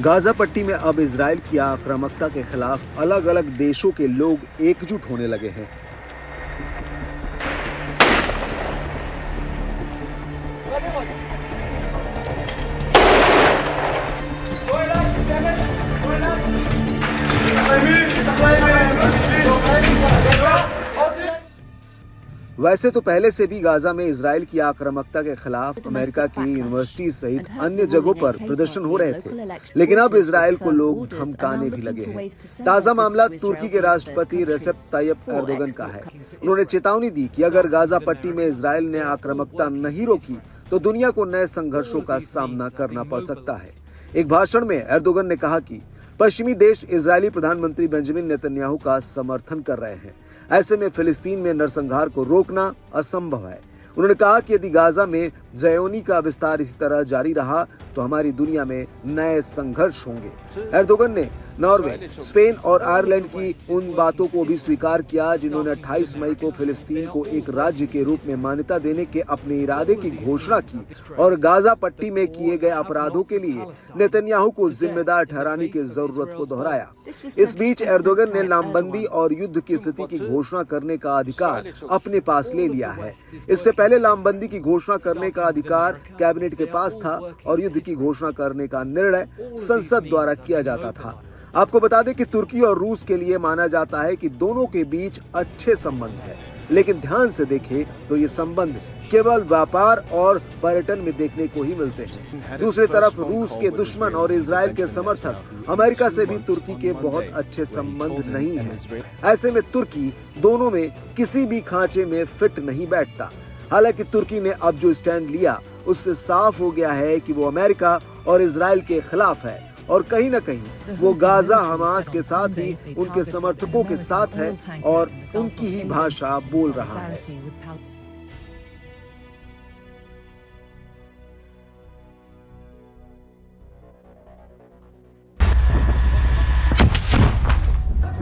Gaza पट्टी में अब इजराइल की आक्रामकता के खिलाफ अलग अलग देशों के लोग एकजुट होने लगे हैं। वैसे तो पहले से भी गाजा में इजराइल की आक्रामकता के खिलाफ अमेरिका की यूनिवर्सिटी सहित अन्य जगहों पर प्रदर्शन हो रहे थे, लेकिन अब इजराइल को लोग धमकाने भी लगे हैं। ताजा मामला तुर्की के राष्ट्रपति रेसेप ताय्यप एर्दोगन का है। उन्होंने चेतावनी दी कि अगर गाजा पट्टी में इजराइल ने आक्रामकता नहीं रोकी तो दुनिया को नए संघर्षों का सामना करना पड़ सकता है। एक भाषण में एर्दोगन ने कहा कि पश्चिमी देश इजरायली प्रधानमंत्री बेंजामिन नेतन्याहू का समर्थन कर रहे हैं। ऐसे में फिलिस्तीन में नरसंहार को रोकना असंभव है। उन्होंने कहा कि यदि गाजा में ज़योनी का विस्तार इसी तरह जारी रहा तो हमारी दुनिया में नए संघर्ष होंगे। एर्दोगन ने नॉर्वे, स्पेन और आयरलैंड की उन बातों को भी स्वीकार किया जिन्होंने 28 मई को फिलिस्तीन को एक राज्य के रूप में मान्यता देने के अपने इरादे की घोषणा की और गाजा पट्टी में किए गए अपराधों के लिए नेतन्याहू को जिम्मेदार ठहराने की जरूरत को दोहराया। इस बीच एर्दोगन ने लामबंदी और युद्ध की स्थिति की घोषणा करने का अधिकार अपने पास ले लिया है। इससे पहले लामबंदी की घोषणा करने का अधिकार कैबिनेट के पास था और युद्ध की घोषणा करने का निर्णय संसद द्वारा किया जाता था। आपको बता दें कि तुर्की और रूस के लिए माना जाता है कि दोनों के बीच अच्छे संबंध है, लेकिन ध्यान से देखें तो ये संबंध केवल व्यापार और पर्यटन में देखने को ही मिलते हैं। दूसरी तरफ रूस के दुश्मन और इजराइल के समर्थक अमेरिका से भी तुर्की के बहुत अच्छे संबंध नहीं हैं। ऐसे में तुर्की दोनों में किसी भी खांचे में फिट नहीं बैठता। हालांकि तुर्की ने अब जो स्टैंड लिया उससे साफ हो गया है कि वो अमेरिका और इजराइल के खिलाफ है और कहीं न कहीं वो गाजा हमास के साथ ही उनके समर्थकों के साथ है और उनकी ही भाषा बोल रहा है।